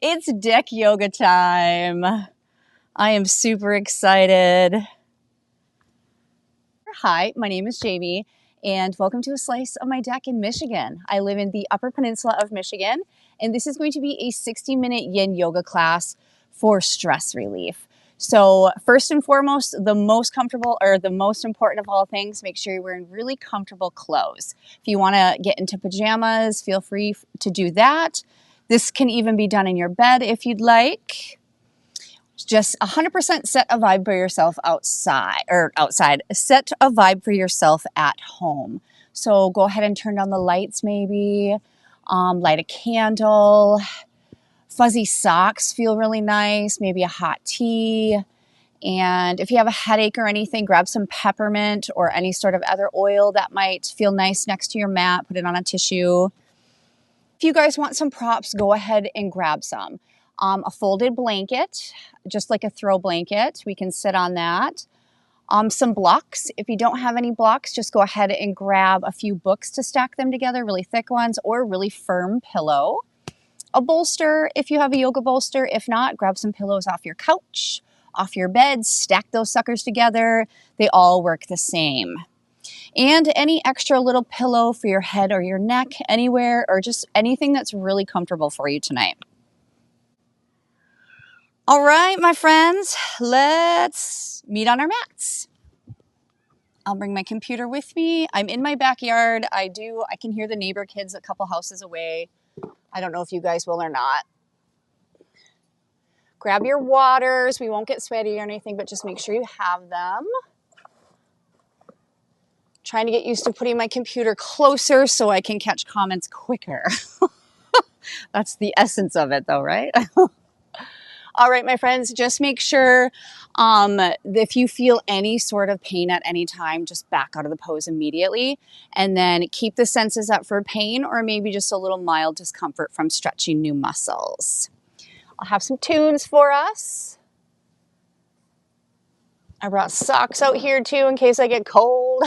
It's deck yoga time. I am super excited. Hi, my name is Jamie, and welcome to a slice of my deck in Michigan. I live in the Upper Peninsula of Michigan, and this is going to be a 60-minute yin yoga class for stress relief. So first and foremost, the most comfortable or the most important of all things, make sure you're wearing really comfortable clothes. If you want to get into pajamas, feel free to do that. This can even be done in your bed if you'd like. Just 100% set a vibe for yourself outside. Set a vibe for yourself at home. So go ahead and turn down the lights maybe, light a candle. Fuzzy socks feel really nice, maybe a hot tea. And if you have a headache or anything, grab some peppermint or any sort of other oil that might feel nice next to your mat. Put it on a tissue. If you guys want some props, go ahead and grab some. A folded blanket, just like a throw blanket. We can sit on that. Some blocks. If you don't have any blocks, just go ahead and grab a few books to stack them together, really thick ones, or a really firm pillow. A bolster, if you have a yoga bolster. If not, grab some pillows off your couch, off your bed, stack those suckers together. They all work the same. And any extra little pillow for your head or your neck, anywhere, or just anything that's really comfortable for you tonight. All right, my friends, let's meet on our mats. I'll bring my computer with me. I'm in my backyard. I can hear the neighbor kids a couple houses away. I don't know if you guys will or not. Grab your waters. We won't get sweaty or anything, but just make sure you have them. Trying to get used to putting my computer closer so I can catch comments quicker. That's the essence of it though, right? All right, my friends, just make sure if you feel any sort of pain at any time, just back out of the pose immediately, and then keep the senses up for pain or maybe just a little mild discomfort from stretching new muscles. I'll have some tunes for us. I brought socks out here too in case I get cold.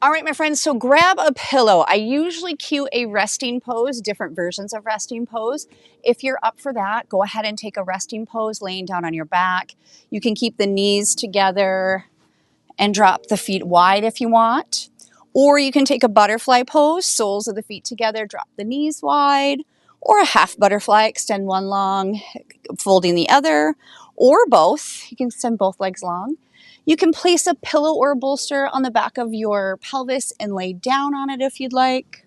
All right, my friends, so grab a pillow. I usually cue a resting pose, different versions of resting pose. If you're up for that, go ahead and take a resting pose laying down on your back. You can keep the knees together and drop the feet wide if you want. Or you can take a butterfly pose, soles of the feet together, drop the knees wide. Or a half butterfly, extend one long, folding the other. Or both, you can extend both legs long. You can place a pillow or a bolster on the back of your pelvis and lay down on it if you'd like.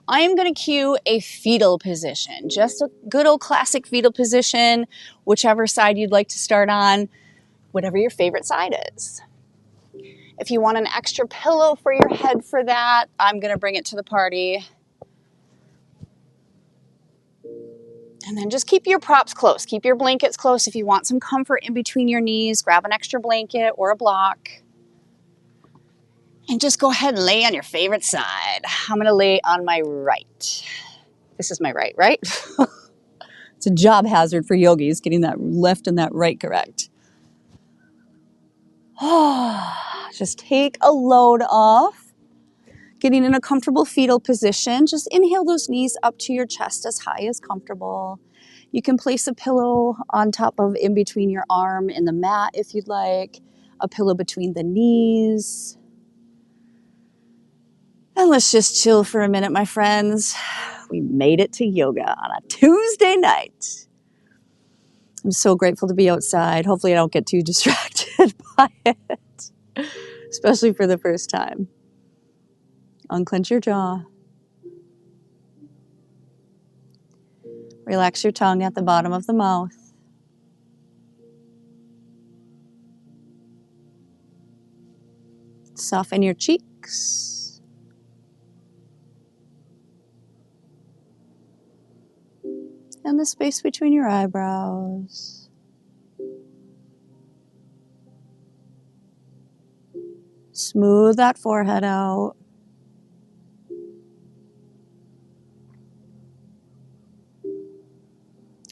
I am going to cue a fetal position, just a good old classic fetal position, whichever side you'd like to start on, whatever your favorite side is. If you want an extra pillow for your head for that, I'm going to bring it to the party. And then just keep your props close. Keep your blankets close. If you want some comfort in between your knees, grab an extra blanket or a block. And just go ahead and lay on your favorite side. I'm going to lay on my right. This is my right, right? It's a job hazard for yogis, getting that left and that right correct. Just take a load off. Getting in a comfortable fetal position. Just inhale those knees up to your chest as high as comfortable. You can place a pillow on top of in between your arm and the mat if you'd like. A pillow between the knees. And let's just chill for a minute, my friends. We made it to yoga on a Tuesday night. I'm so grateful to be outside. Hopefully I don't get too distracted by it, especially for the first time. Unclench your jaw. Relax your tongue at the bottom of the mouth. Soften your cheeks. And the space between your eyebrows. Smooth that forehead out.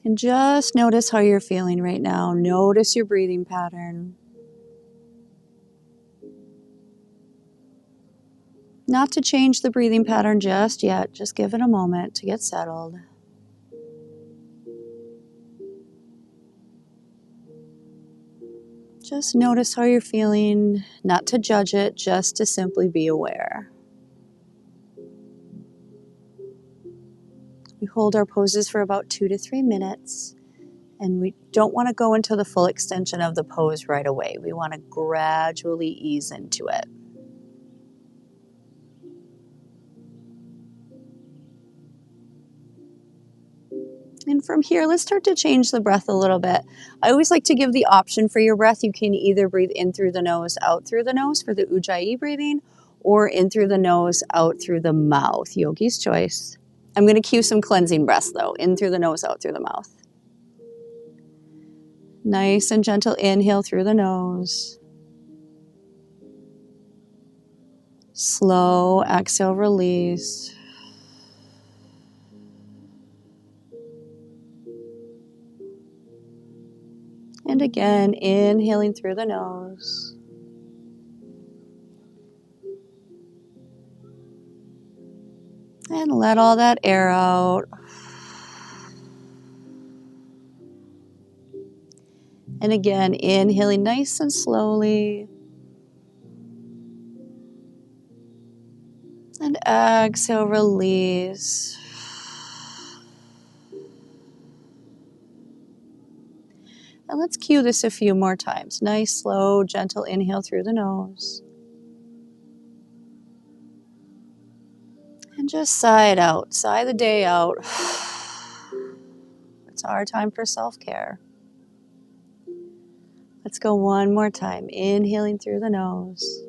And just notice how you're feeling right now. Notice your breathing pattern. Not to change the breathing pattern just yet, just give it a moment to get settled. Just notice how you're feeling, not to judge it, just to simply be aware. We hold our poses for about 2 to 3 minutes, and we don't want to go into the full extension of the pose right away. We want to gradually ease into it. And from here, let's start to change the breath a little bit. I always like to give the option for your breath. You can either breathe in through the nose, out through the nose for the Ujjayi breathing, or in through the nose, out through the mouth. Yogi's choice. I'm going to cue some cleansing breaths though. In through the nose, out through the mouth. Nice and gentle inhale through the nose. Slow exhale, release. And again, inhaling through the nose. And let all that air out. And again, inhaling nice and slowly. And exhale, release. And let's cue this a few more times. Nice, slow, gentle inhale through the nose. And just sigh it out. Sigh the day out. It's our time for self-care. Let's go one more time. Inhaling through the nose.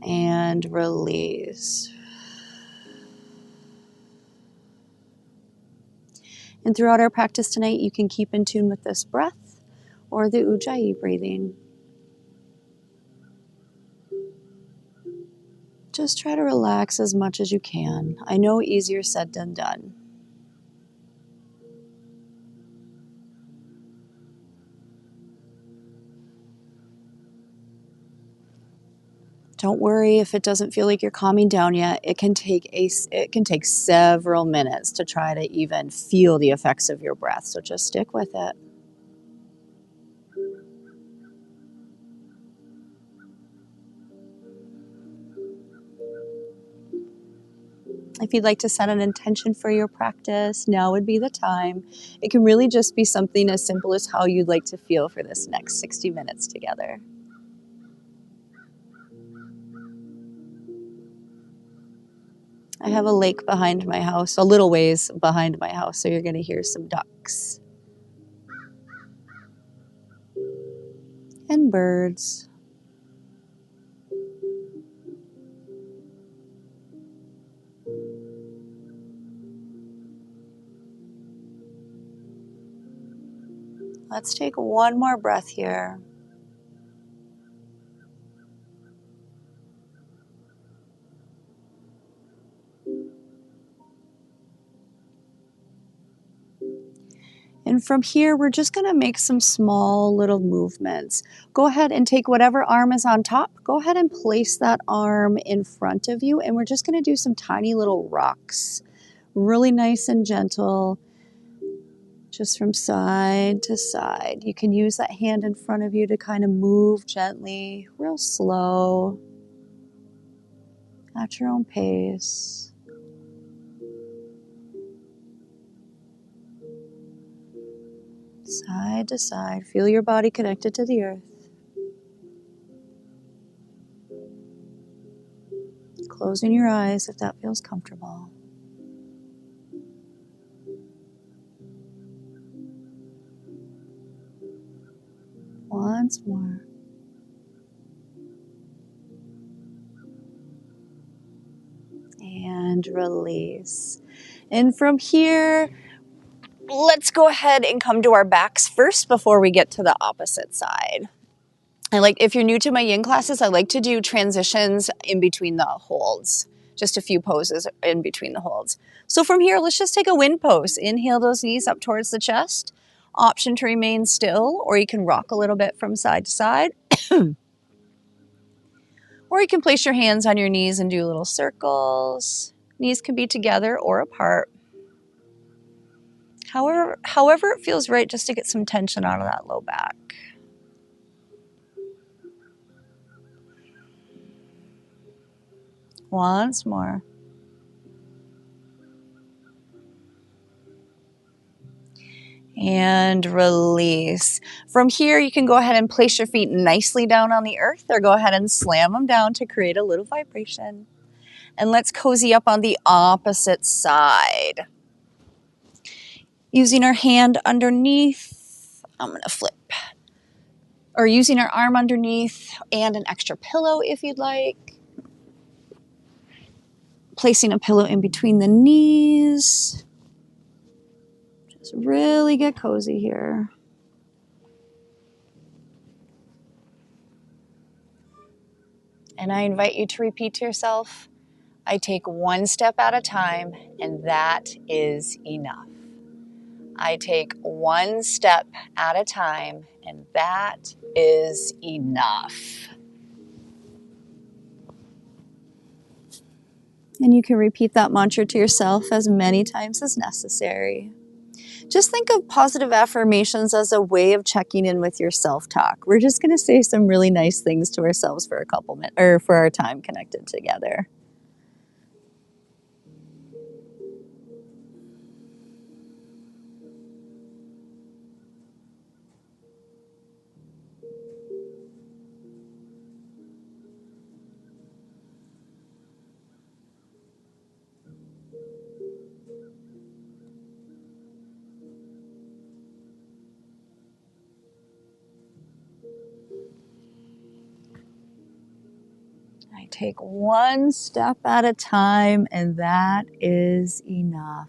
And release. And throughout our practice tonight, you can keep in tune with this breath or the Ujjayi breathing. Just try to relax as much as you can. I know easier said than done. Don't worry if it doesn't feel like you're calming down yet. It can take several minutes to try to even feel the effects of your breath. So just stick with it. If you'd like to set an intention for your practice, now would be the time. It can really just be something as simple as how you'd like to feel for this next 60 minutes together. I have a lake behind my house, a little ways behind my house, so you're going to hear some ducks and birds. Let's take one more breath here. And from here, we're just going to make some small little movements. Go ahead and take whatever arm is on top. Go ahead and place that arm in front of you. And we're just going to do some tiny little rocks. Really nice and gentle. Just from side to side. You can use that hand in front of you to kind of move gently, real slow, at your own pace. Side to side. Feel your body connected to the earth. Closing your eyes if that feels comfortable. Once more. And release. And from here, let's go ahead and come to our backs first before we get to the opposite side. If you're new to my yin classes, I like to do transitions in between the holds. Just a few poses in between the holds. So from here, let's just take a wind pose. Inhale those knees up towards the chest. Option to remain still, or you can rock a little bit from side to side. Or you can place your hands on your knees and do little circles. Knees can be together or apart. However it feels right, just to get some tension out of that low back. Once more. And release. From here, you can go ahead and place your feet nicely down on the earth, or go ahead and slam them down to create a little vibration. And let's cozy up on the opposite side. Using our hand underneath, I'm going to flip. Or using our arm underneath and an extra pillow if you'd like. Placing a pillow in between the knees. Just really get cozy here. And I invite you to repeat to yourself, I take one step at a time, and that is enough. I take one step at a time, and that is enough. And you can repeat that mantra to yourself as many times as necessary. Just think of positive affirmations as a way of checking in with your self-talk. We're just going to say some really nice things to ourselves for a couple minutes, or for our time connected together. I take one step at a time, and that is enough.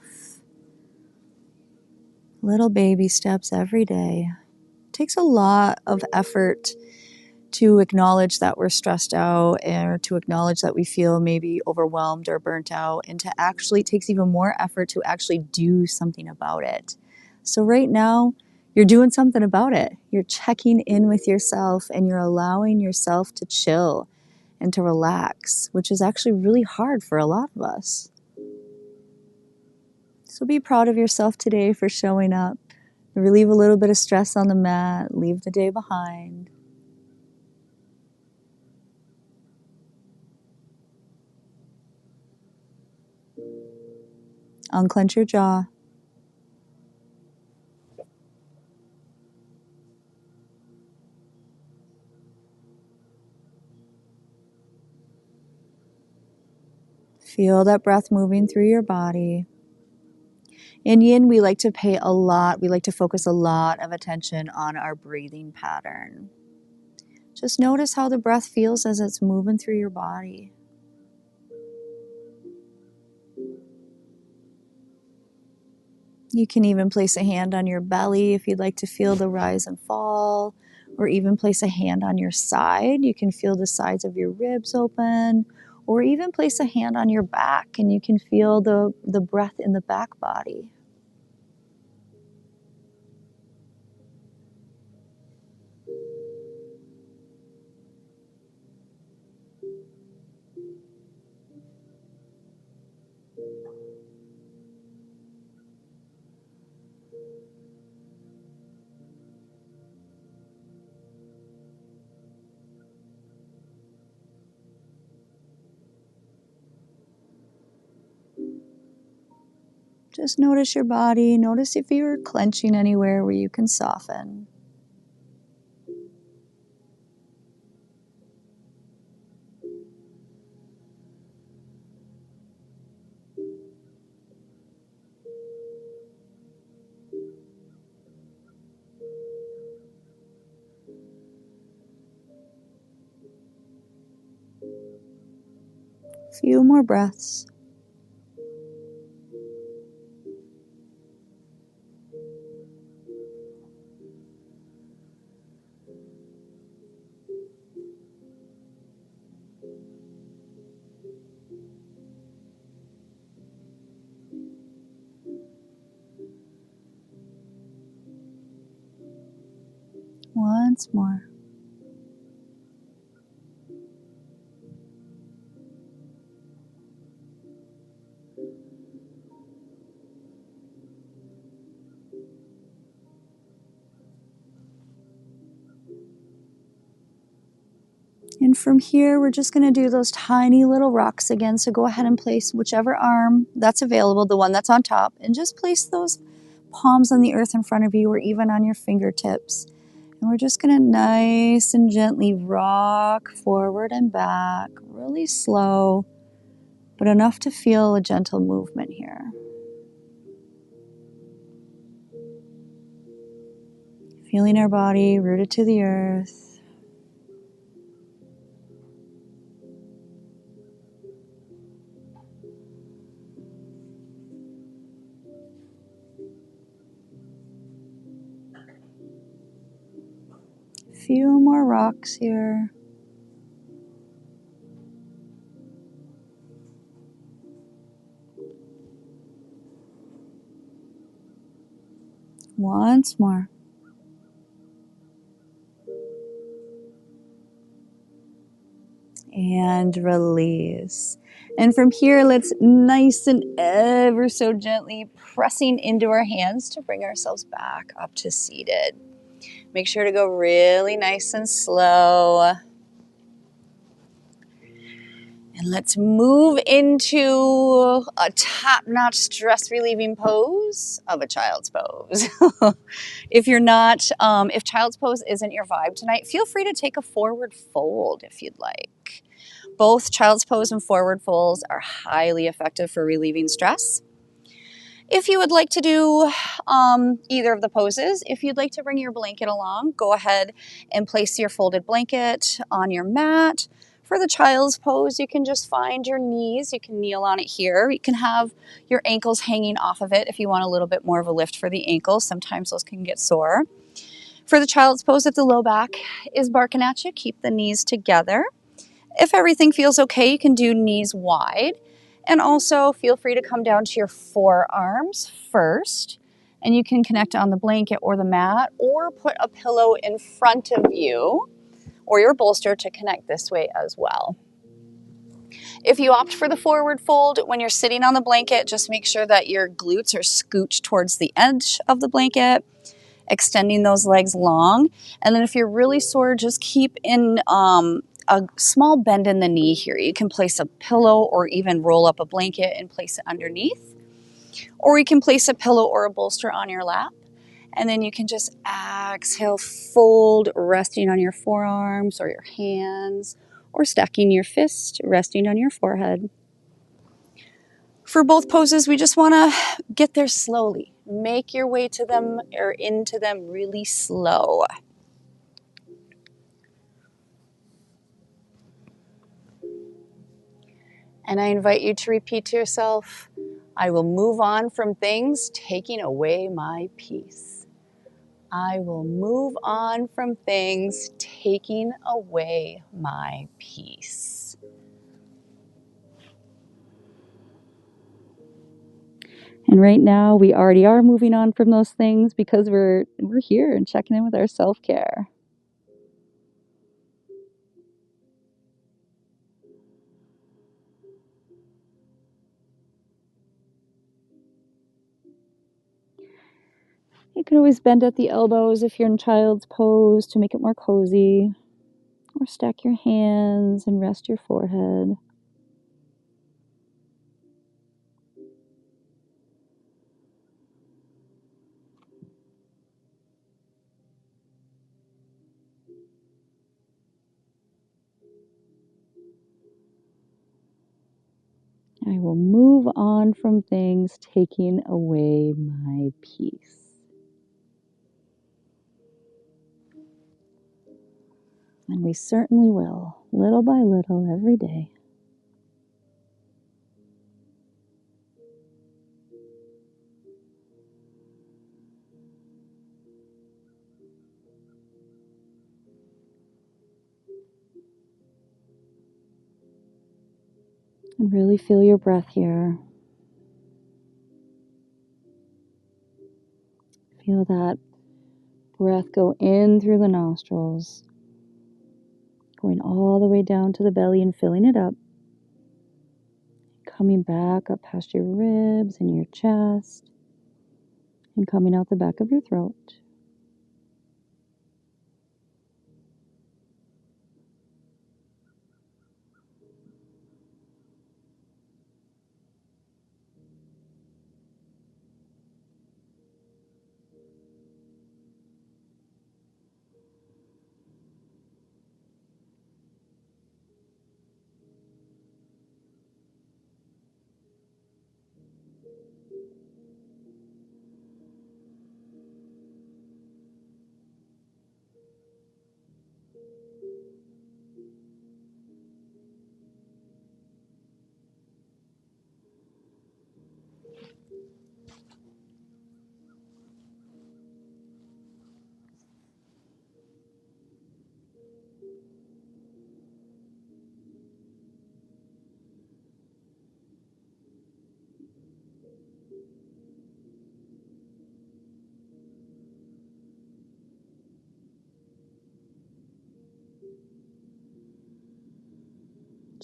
Little baby steps every day. It takes a lot of effort to acknowledge that we're stressed out, or to acknowledge that we feel maybe overwhelmed or burnt out, and to actually, it takes even more effort to actually do something about it. So right now, you're doing something about it. You're checking in with yourself, and you're allowing yourself to chill and to relax, which is actually really hard for a lot of us. So be proud of yourself today for showing up. Relieve a little bit of stress on the mat. Leave the day behind. Unclench your jaw. Feel that breath moving through your body. In Yin, we like to focus a lot of attention on our breathing pattern. Just notice how the breath feels as it's moving through your body. You can even place a hand on your belly if you'd like to feel the rise and fall, or even place a hand on your side. You can feel the sides of your ribs open, or even place a hand on your back and you can feel the breath in the back body. Just notice your body. Notice if you're clenching anywhere where you can soften. Few more breaths. Once more. And from here, we're just going to do those tiny little rocks again. So go ahead and place whichever arm that's available, the one that's on top, and just place those palms on the earth in front of you or even on your fingertips. And we're just going to nice and gently rock forward and back, really slow, but enough to feel a gentle movement here. Feeling our body rooted to the earth. Few more rocks here. Once more. And release. And from here, let's nice and ever so gently pressing into our hands to bring ourselves back up to seated. Make sure to go really nice and slow. And let's move into a top-notch stress-relieving pose of a child's pose. If you're not, if child's pose isn't your vibe tonight, feel free to take a forward fold if you'd like. Both child's pose and forward folds are highly effective for relieving stress. If you would like to do either of the poses, if you'd like to bring your blanket along, go ahead and place your folded blanket on your mat. For the child's pose, you can just find your knees. You can kneel on it here. You can have your ankles hanging off of it if you want a little bit more of a lift for the ankles. Sometimes those can get sore. For the child's pose, if the low back is barking at you, keep the knees together. If everything feels okay, you can do knees wide. And also feel free to come down to your forearms first. And you can connect on the blanket or the mat or put a pillow in front of you or your bolster to connect this way as well. If you opt for the forward fold, when you're sitting on the blanket, just make sure that your glutes are scooched towards the edge of the blanket, extending those legs long. And then if you're really sore, just keep in a small bend in the knee here. You can place a pillow or even roll up a blanket and place it underneath. Or you can place a pillow or a bolster on your lap. And then you can just exhale, fold, resting on your forearms or your hands, or stacking your fist, resting on your forehead. For both poses, we just want to get there slowly. Make your way to them or into them really slow. And I invite you to repeat to yourself, I will move on from things taking away my peace. I will move on from things taking away my peace. And right now, we already are moving on from those things because we're here and checking in with our self-care. You can always bend at the elbows if you're in child's pose to make it more cozy. Or stack your hands and rest your forehead. I will move on from things taking away my peace. And we certainly will, little by little, every day. And really feel your breath here. Feel that breath go in through the nostrils, going all the way down to the belly and filling it up. Coming back up past your ribs and your chest, and coming out the back of your throat.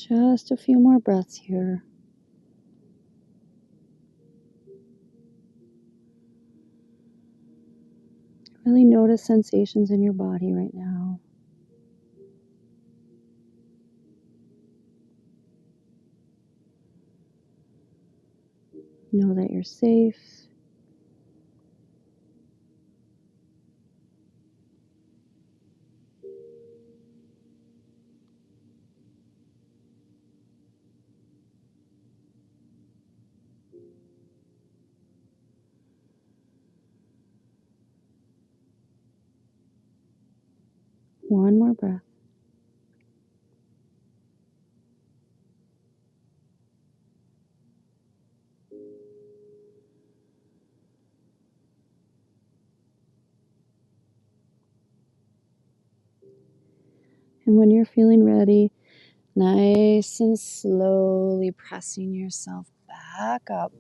Just a few more breaths here. Really notice sensations in your body right now. Know that you're safe. One more breath. And when you're feeling ready, nice and slowly pressing yourself back up.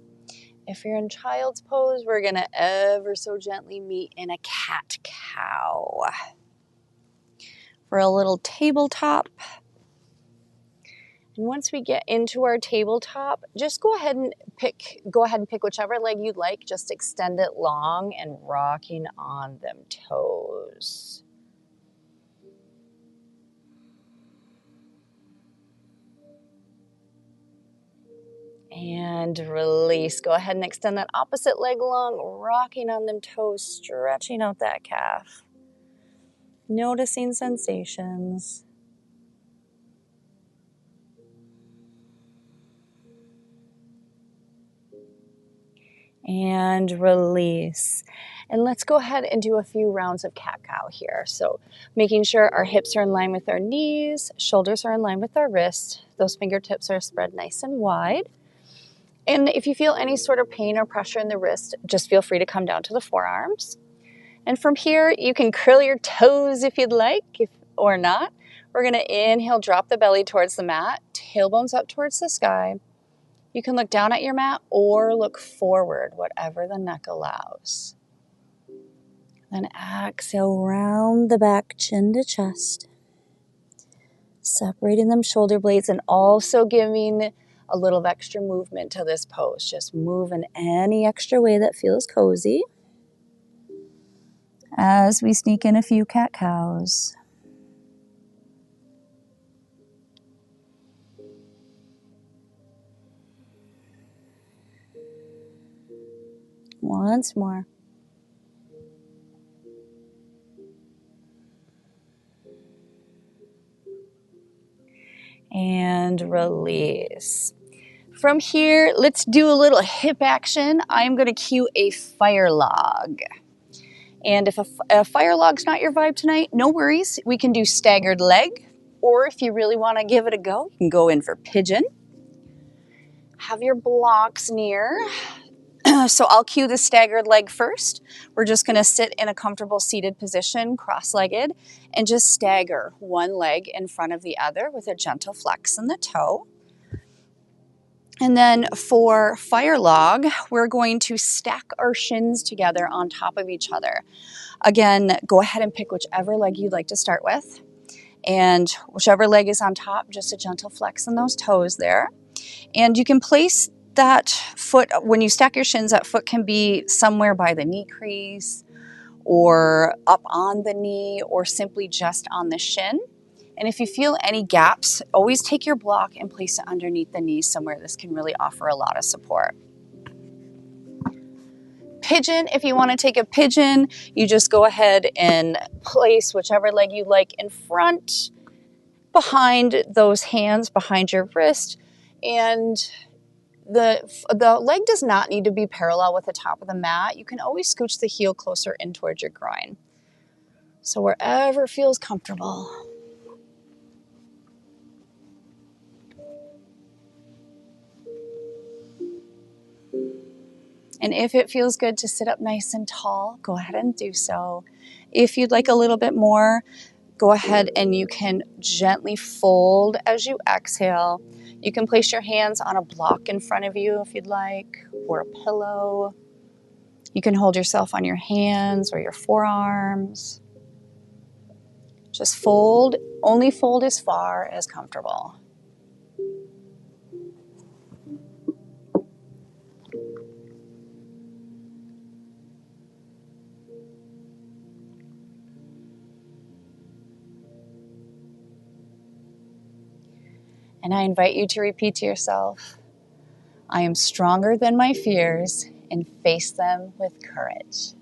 If you're in child's pose, we're going to ever so gently meet in a cat-cow. For a little tabletop. And once we get into our tabletop, just go ahead and pick whichever leg you'd like. Just extend it long and rocking on them toes. And release. Go ahead and extend that opposite leg long, rocking on them toes, stretching out that calf. Noticing sensations. And release. And let's go ahead and do a few rounds of cat-cow here. So making sure our hips are in line with our knees, shoulders are in line with our wrists, those fingertips are spread nice and wide. And if you feel any sort of pain or pressure in the wrist, just feel free to come down to the forearms. And from here, you can curl your toes if you'd like, or not. We're going to inhale, drop the belly towards the mat, tailbones up towards the sky. You can look down at your mat or look forward, whatever the neck allows. Then exhale, round the back, chin to chest. Separating them shoulder blades and also giving a little extra movement to this pose. Just move in any extra way that feels cozy. As we sneak in a few cat-cows. Once more. And release. From here, let's do a little hip action. I'm going to cue a fire log. And if a fire log's not your vibe tonight, no worries. We can do staggered leg. Or if you really want to give it a go, you can go in for pigeon. Have your blocks near. So I'll cue the staggered leg first. We're just going to sit in a comfortable seated position, cross-legged, and just stagger one leg in front of the other with a gentle flex in the toe. And then for fire log, we're going to stack our shins together on top of each other. Again, go ahead and pick whichever leg you'd like to start with. And whichever leg is on top, just a gentle flex in those toes there. And you can place that foot, when you stack your shins, that foot can be somewhere by the knee crease or up on the knee or simply just on the shin. And if you feel any gaps, always take your block and place it underneath the knees somewhere. This can really offer a lot of support. Pigeon, if you want to take a pigeon, you just go ahead and place whichever leg you like in front, behind those hands, behind your wrist. And the leg does not need to be parallel with the top of the mat. You can always scooch the heel closer in towards your groin. So wherever feels comfortable. And if it feels good to sit up nice and tall, go ahead and do so. If you'd like a little bit more, go ahead and you can gently fold as you exhale. You can place your hands on a block in front of you if you'd like, or a pillow. You can hold yourself on your hands or your forearms. Just fold, only fold as far as comfortable. And I invite you to repeat to yourself, I am stronger than my fears and face them with courage.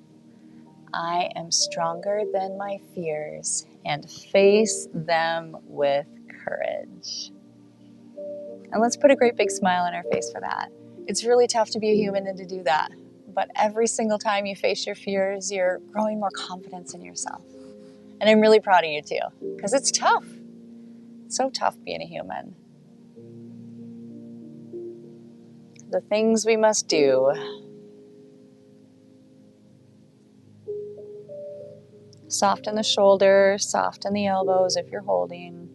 I am stronger than my fears and face them with courage. And let's put a great big smile on our face for that. It's really tough to be a human and to do that. But every single time you face your fears, you're growing more confidence in yourself. And I'm really proud of you too, because it's tough. It's so tough being a human. The things we must do. Soften the shoulders, soften the elbows if you're holding.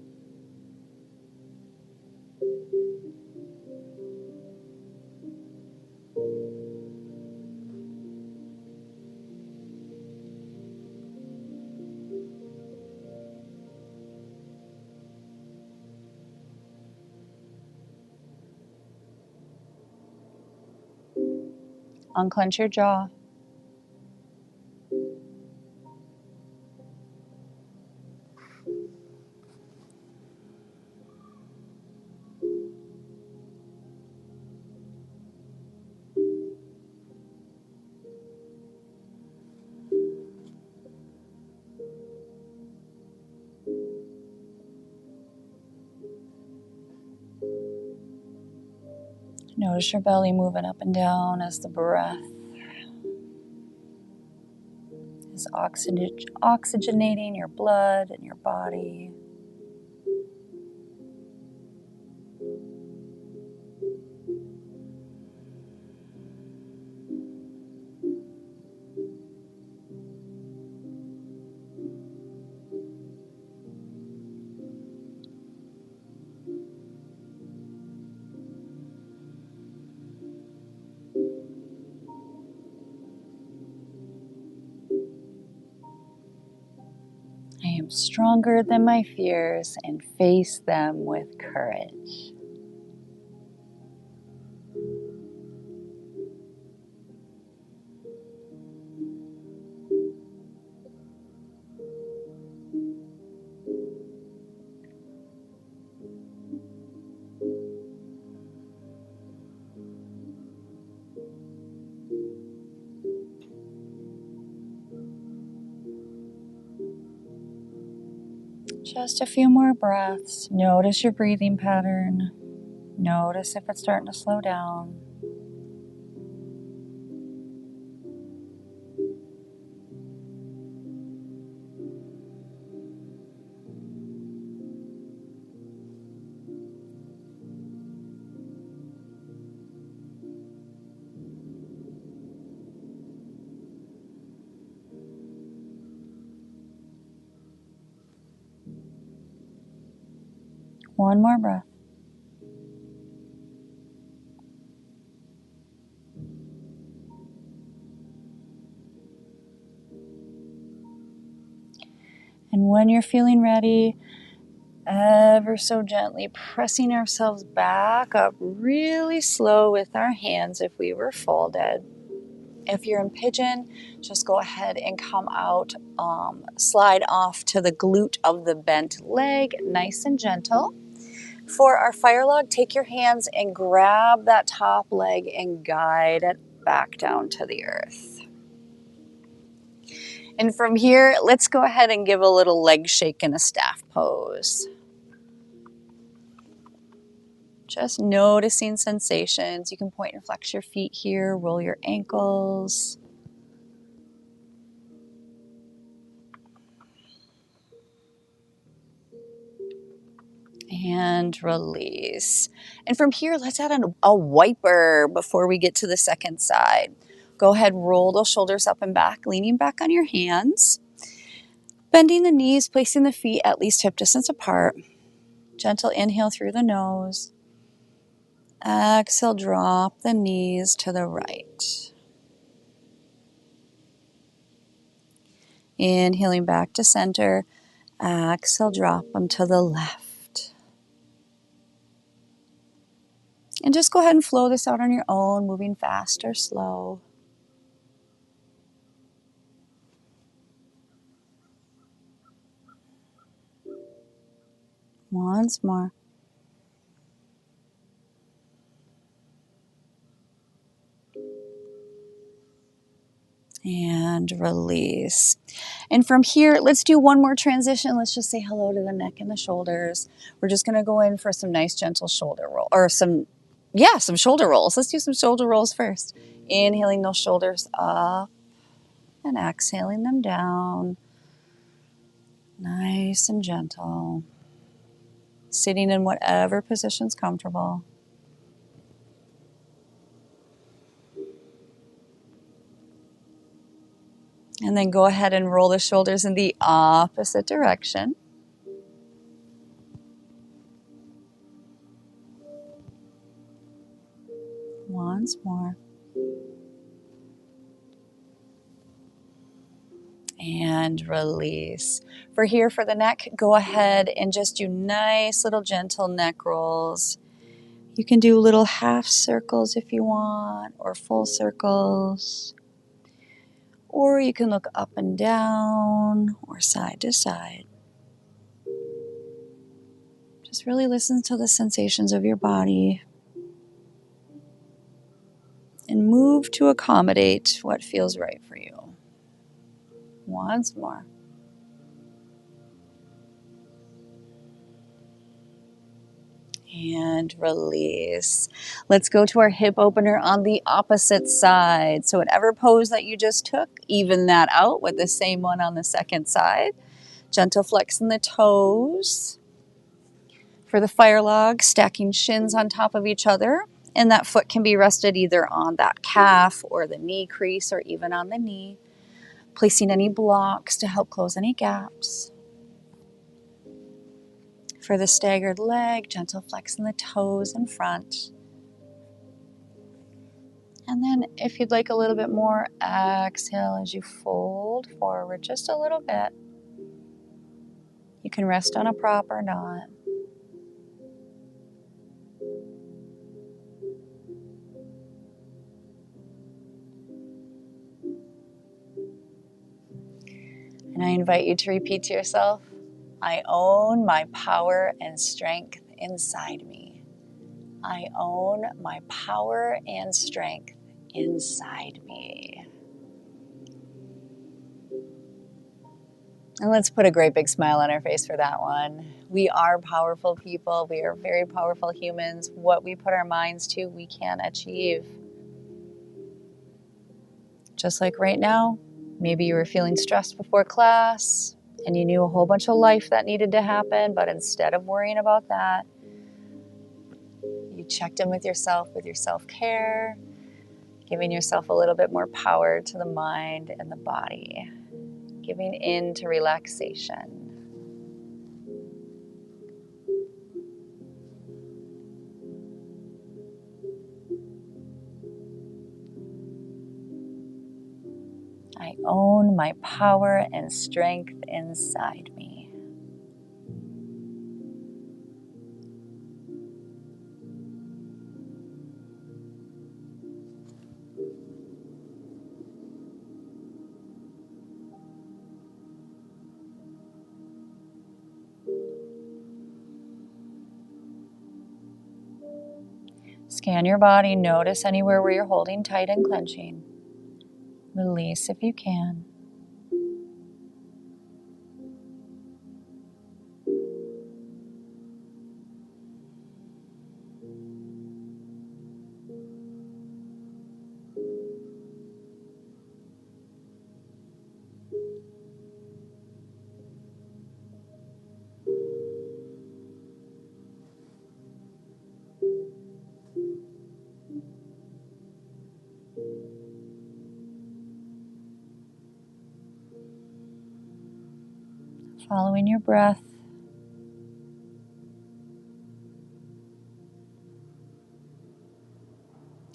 Unclench your jaw. Notice your belly moving up and down as the breath is oxygenating your blood and your body. I am stronger than my fears and face them with courage. Just a few more breaths. Notice your breathing pattern. Notice if it's starting to slow down. One more breath. And when you're feeling ready, ever so gently pressing ourselves back up really slow with our hands if we were folded. If you're in pigeon, just go ahead and come out, slide off to the glute of the bent leg, nice and gentle. For our fire log, take your hands and grab that top leg and guide it back down to the earth. And from here, let's go ahead and give a little leg shake in a staff pose. Just noticing sensations. You can point and flex your feet here, roll your ankles. And release. And from here, let's add a wiper before we get to the second side. Go ahead, roll those shoulders up and back, leaning back on your hands. Bending the knees, placing the feet at least hip distance apart. Gentle inhale through the nose. Exhale, drop the knees to the right. Inhaling back to center. Exhale, drop them to the left. And just go ahead and flow this out on your own, moving fast or slow. Once more. And release. And from here, let's do one more transition. Let's just say hello to the neck and the shoulders. We're just going to go in for some nice gentle shoulder roll or some shoulder rolls. Let's do some shoulder rolls first. Inhaling those shoulders up and exhaling them down. Nice and gentle. Sitting in whatever position's comfortable. And then go ahead and roll the shoulders in the opposite direction. Once more. And release. For the neck, go ahead and just do nice little gentle neck rolls. You can do little half circles if you want, or full circles. Or you can look up and down or side to side. Just really listen to the sensations of your body and move to accommodate what feels right for you. Once more. And release. Let's go to our hip opener on the opposite side. So whatever pose that you just took, even that out with the same one on the second side. Gentle flex in the toes. For the fire log, stacking shins on top of each other. And that foot can be rested either on that calf or the knee crease or even on the knee. Placing any blocks to help close any gaps. For the staggered leg, gentle flex in the toes in front. And then if you'd like a little bit more, exhale as you fold forward just a little bit. You can rest on a prop or not. And I invite you to repeat to yourself, I own my power and strength inside me. I own my power and strength inside me. And let's put a great big smile on our face for that one. We are powerful people. We are very powerful humans. What we put our minds to, we can achieve. Just like right now, maybe you were feeling stressed before class and you knew a whole bunch of life that needed to happen, but instead of worrying about that, you checked in with your self-care, giving yourself a little bit more power to the mind and the body, giving in to relaxation. I own my power and strength inside me. Scan your body, notice anywhere where you're holding tight and clenching. Release if you can. Following your breath.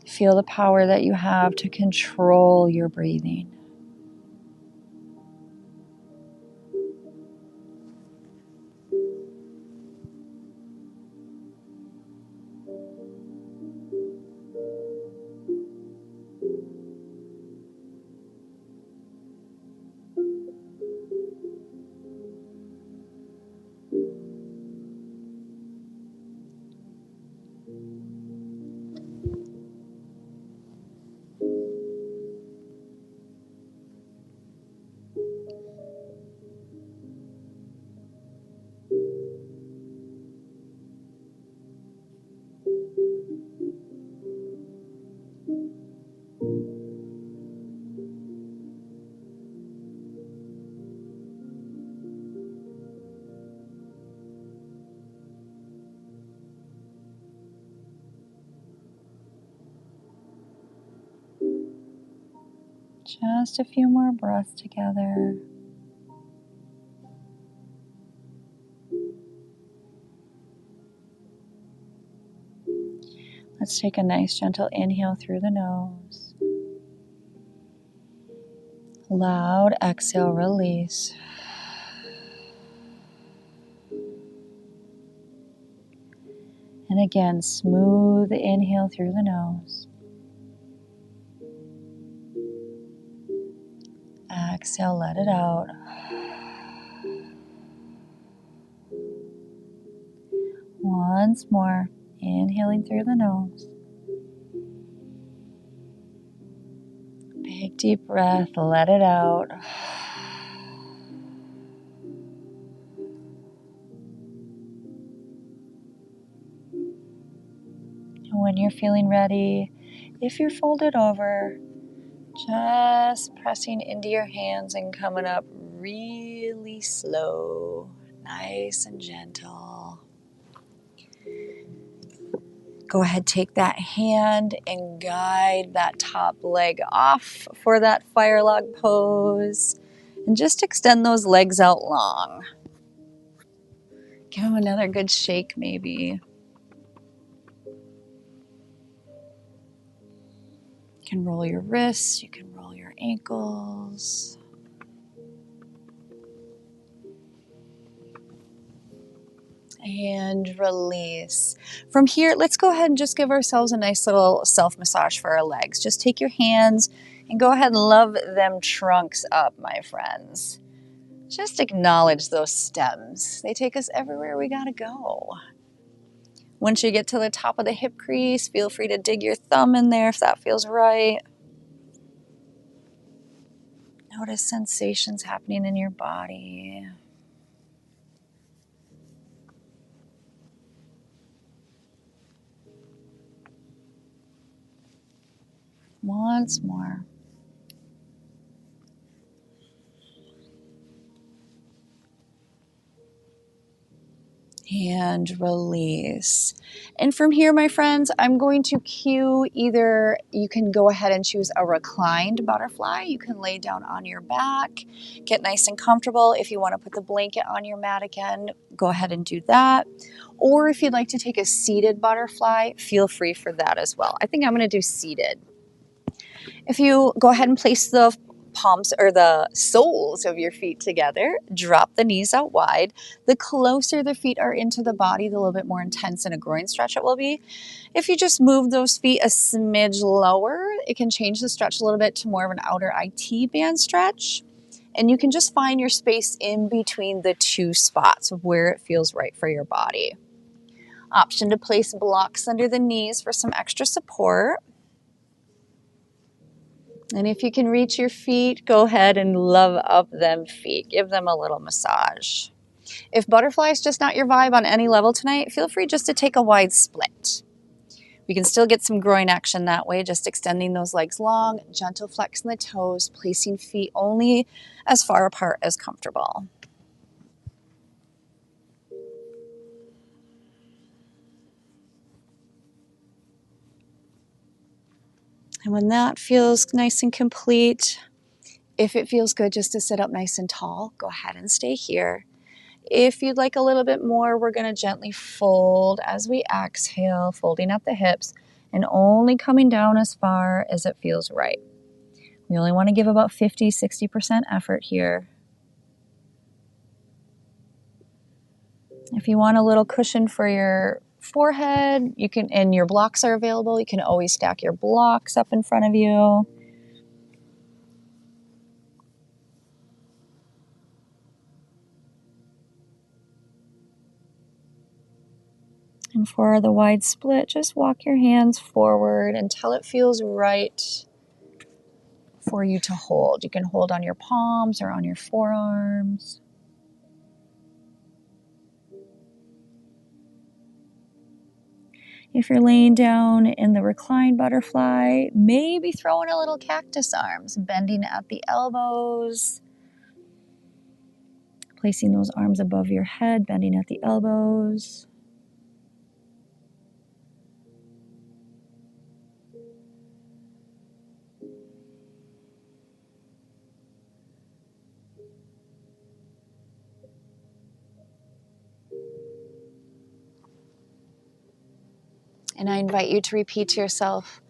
Feel the power that you have to control your breathing. Just a few more breaths together. Let's take a nice gentle inhale through the nose. Loud exhale, release. And again, smooth inhale through the nose. Exhale, let it out. Once more, inhaling through the nose. Big deep breath, let it out. And when you're feeling ready, if you're folded over, just pressing into your hands and coming up really slow, nice and gentle. Go ahead, take that hand and guide that top leg off for that fire log pose. And just extend those legs out long. Give them another good shake maybe. You can roll your wrists, you can roll your ankles. And release. From here, let's go ahead and just give ourselves a nice little self-massage for our legs. Just take your hands and go ahead and love them trunks up, my friends. Just acknowledge those stems. They take us everywhere we gotta go. Once you get to the top of the hip crease, feel free to dig your thumb in there if that feels right. Notice sensations happening in your body. Once more. And release. And from here, my friends, I'm going to cue either you can go ahead and choose a reclined butterfly. You can lay down on your back, get nice and comfortable. If you want to put the blanket on your mat again, go ahead and do that. Or if you'd like to take a seated butterfly, feel free for that as well. I think I'm going to do seated. If you go ahead and place the palms or the soles of your feet together, drop the knees out wide. The closer the feet are into the body, the little bit more intense in a groin stretch it will be. If you just move those feet a smidge lower, it can change the stretch a little bit to more of an outer IT band stretch. And you can just find your space in between the two spots of where it feels right for your body. Option to place blocks under the knees for some extra support. And if you can reach your feet, go ahead and love up them feet. Give them a little massage. If butterfly is just not your vibe on any level tonight, feel free just to take a wide split. We can still get some groin action that way, just extending those legs long, gentle flex in the toes, placing feet only as far apart as comfortable. And when that feels nice and complete, if it feels good just to sit up nice and tall, go ahead and stay here. If you'd like a little bit more, we're going to gently fold as we exhale, folding up the hips and only coming down as far as it feels right. We only want to give about 50-60% effort here. If you want a little cushion for your forehead, you can, and your blocks are available, you can always stack your blocks up in front of you. And for the wide split, just walk your hands forward until it feels right for you to hold. You can hold on your palms or on your forearms. If you're laying down in the reclined butterfly, maybe throw in a little cactus arms, bending at the elbows, placing those arms above your head, bending at the elbows. And I invite you to repeat to yourself,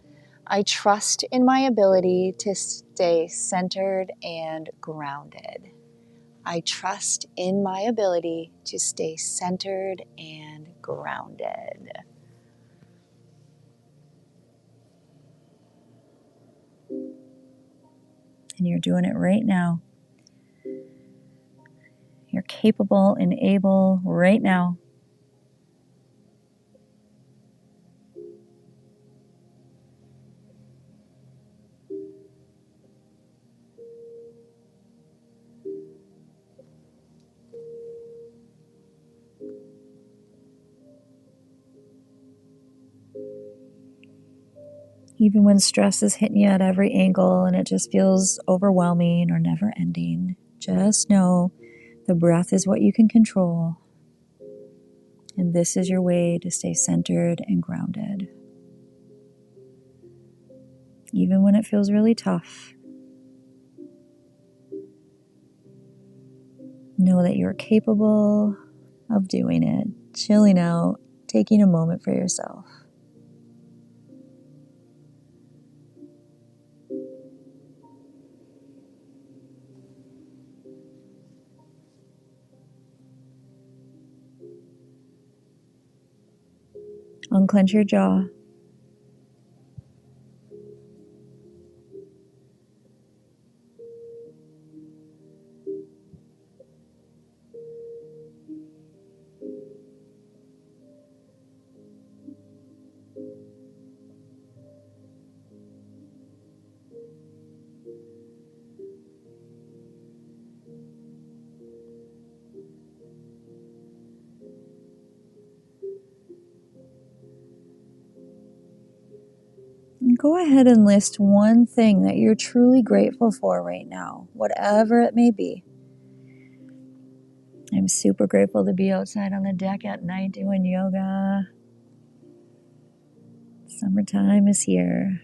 I trust in my ability to stay centered and grounded. I trust in my ability to stay centered and grounded. And you're doing it right now. You're capable and able right now. Even when stress is hitting you at every angle and it just feels overwhelming or never ending, just know the breath is what you can control. And this is your way to stay centered and grounded. Even when it feels really tough, know that you're capable of doing it, chilling out, taking a moment for yourself. Unclench your jaw. And go ahead and list one thing that you're truly grateful for right now, whatever it may be. I'm super grateful to be outside on the deck at night doing yoga. Summertime is here.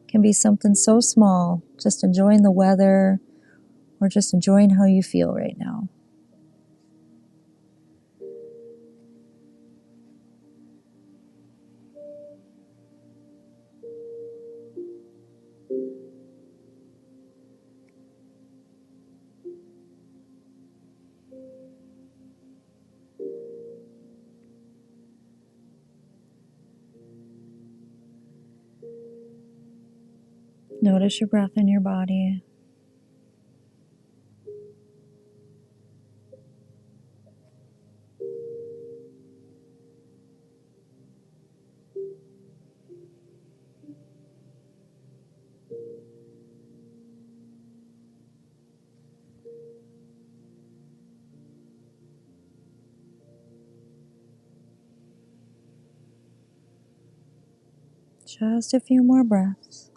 It can be something so small, just enjoying the weather or just enjoying how you feel right now. Notice your breath in your body. Just a few more breaths.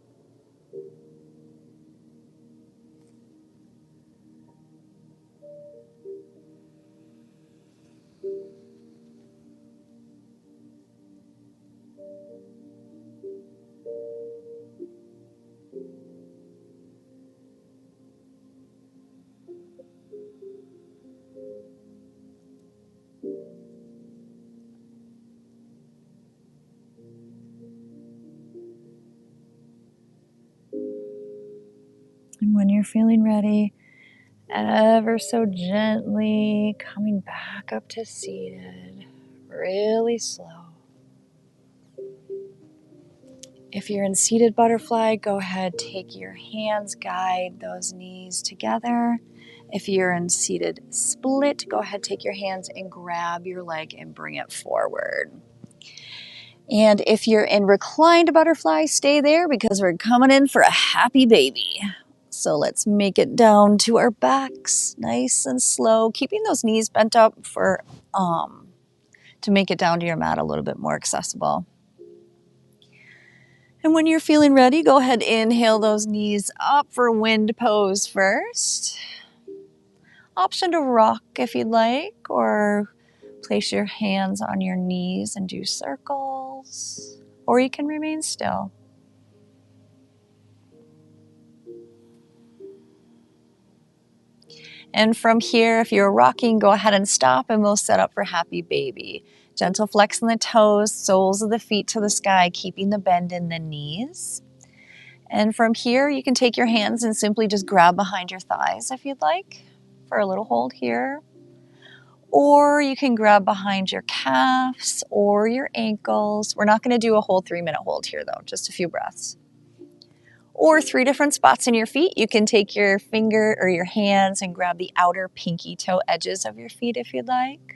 And when you're feeling ready, ever so gently coming back up to seated, really slow. If you're in seated butterfly, go ahead, take your hands, guide those knees together. If you're in seated split, go ahead, take your hands and grab your leg and bring it forward. And if you're in reclined butterfly, stay there because we're coming in for a happy baby. So let's make it down to our backs, nice and slow, keeping those knees bent up for to make it down to your mat a little bit more accessible. And when you're feeling ready, go ahead, inhale those knees up for wind pose first. Option to rock if you'd like, or place your hands on your knees and do circles, or you can remain still. And from here, if you're rocking, go ahead and stop and we'll set up for happy baby. Gentle flex in the toes, soles of the feet to the sky, keeping the bend in the knees. And from here, you can take your hands and simply just grab behind your thighs if you'd like for a little hold here. Or you can grab behind your calves or your ankles. We're not going to do a whole 3-minute hold here though, just a few breaths. Or 3 different spots in your feet. You can take your finger or your hands and grab the outer pinky toe edges of your feet if you'd like.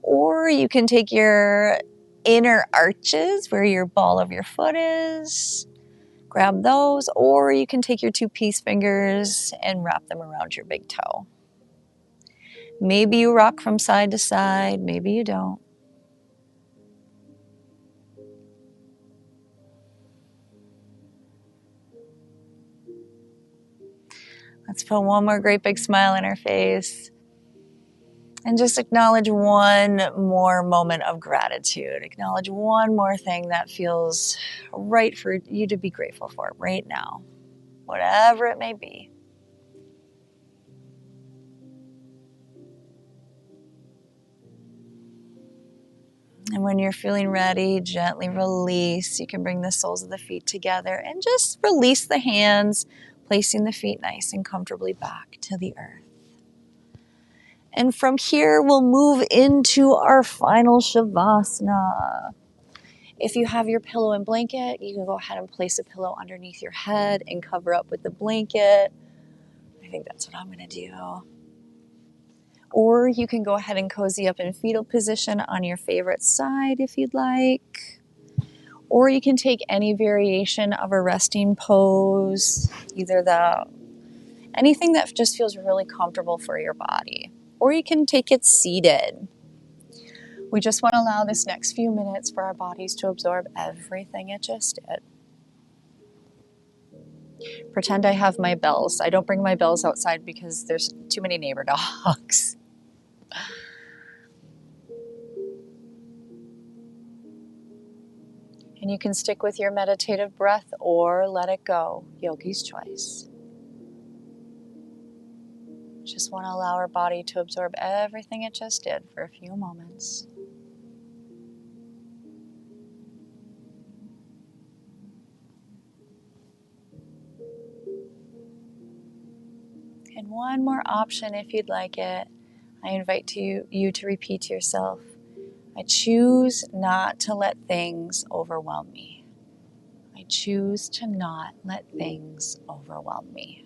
Or you can take your inner arches where your ball of your foot is. Grab those, or you can take your 2 peace fingers and wrap them around your big toe. Maybe you rock from side to side, maybe you don't. Let's put one more great big smile on our face and just acknowledge one more moment of gratitude. Acknowledge one more thing that feels right for you to be grateful for right now, whatever it may be. And when you're feeling ready, gently release. You can bring the soles of the feet together and just release the hands, placing the feet nice and comfortably back to the earth. And from here, we'll move into our final Shavasana. If you have your pillow and blanket, you can go ahead and place a pillow underneath your head and cover up with the blanket. I think that's what I'm going to do. Or you can go ahead and cozy up in fetal position on your favorite side if you'd like. Or you can take any variation of a resting pose, anything that just feels really comfortable for your body. Or you can take it seated. We just want to allow this next few minutes for our bodies to absorb everything it just did. Pretend I have my bells. I don't bring my bells outside because there's too many neighbor dogs. And you can stick with your meditative breath or let it go, yogi's choice. Just want to allow our body to absorb everything it just did for a few moments. And one more option if you'd like it. I invite you to repeat to yourself, I choose not to let things overwhelm me. I choose to not let things overwhelm me.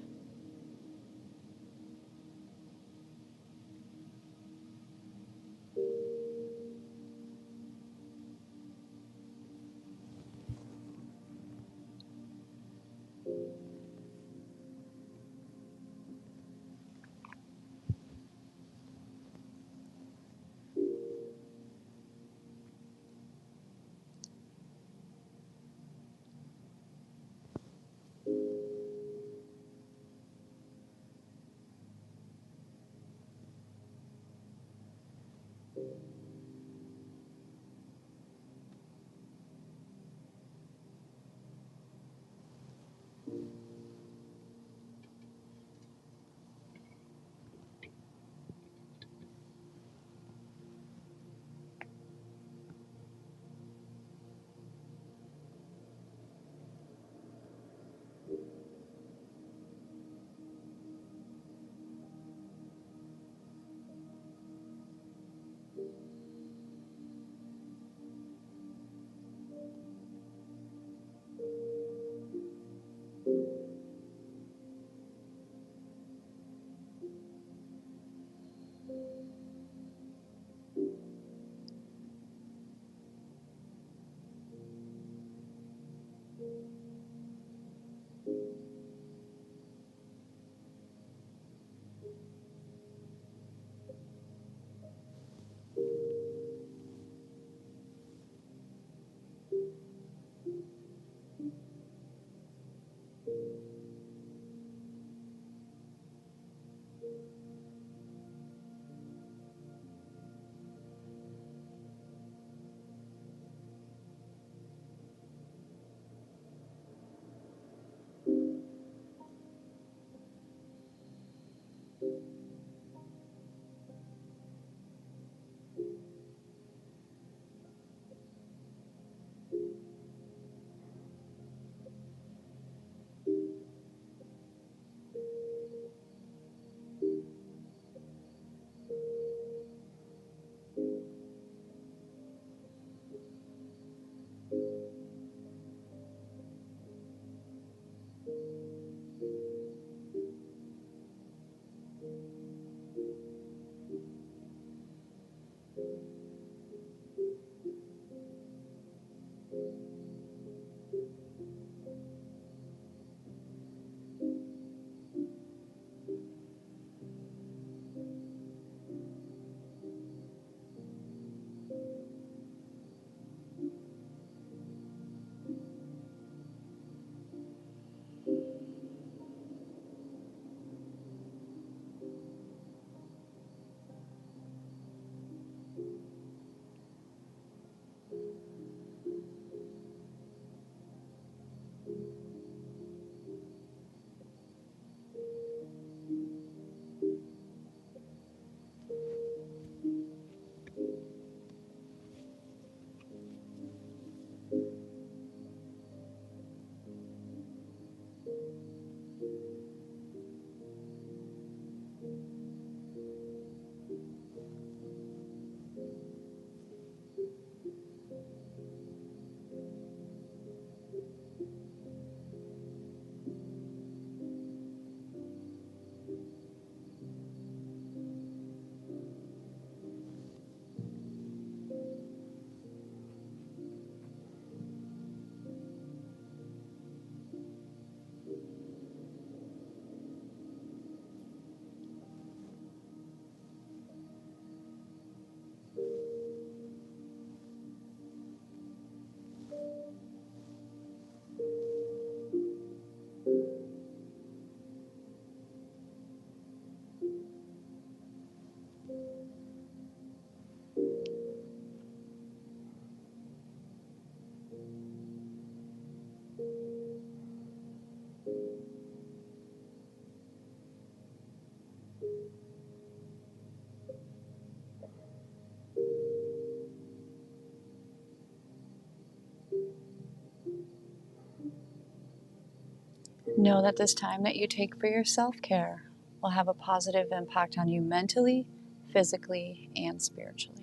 Know that this time that you take for your self-care will have a positive impact on you mentally, physically, and spiritually.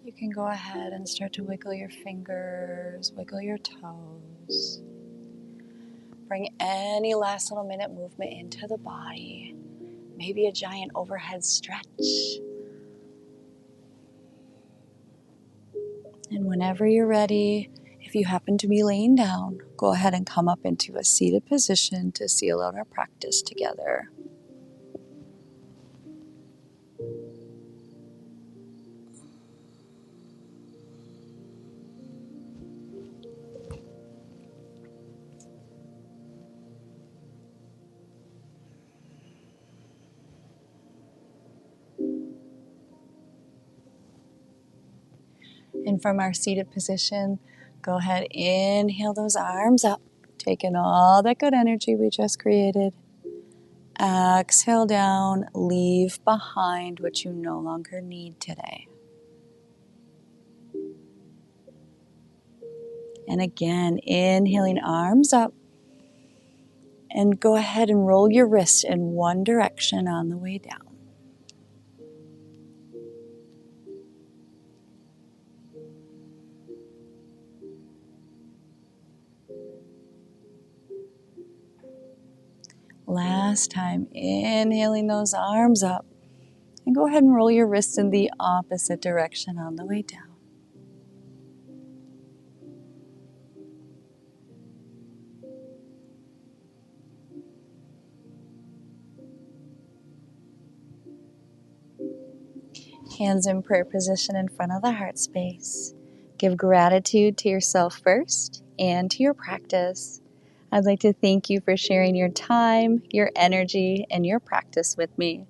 You can go ahead and start to wiggle your fingers, wiggle your toes. Bring any last little minute movement into the body. Maybe a giant overhead stretch. And whenever you're ready, if you happen to be laying down, go ahead and come up into a seated position to seal out our practice together. And from our seated position, go ahead, inhale those arms up, taking all that good energy we just created. Exhale down, leave behind what you no longer need today. And again, inhaling arms up, and go ahead and roll your wrists in one direction on the way down. Last time, inhaling those arms up, and go ahead and roll your wrists in the opposite direction on the way down. Hands in prayer position in front of the heart space. Give gratitude to yourself first and to your practice. I'd like to thank you for sharing your time, your energy, and your practice with me.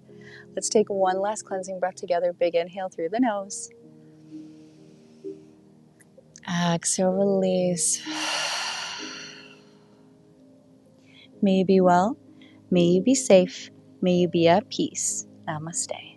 Let's take one last cleansing breath together. Big inhale through the nose. Exhale, release. May you be well. May you be safe. May you be at peace. Namaste.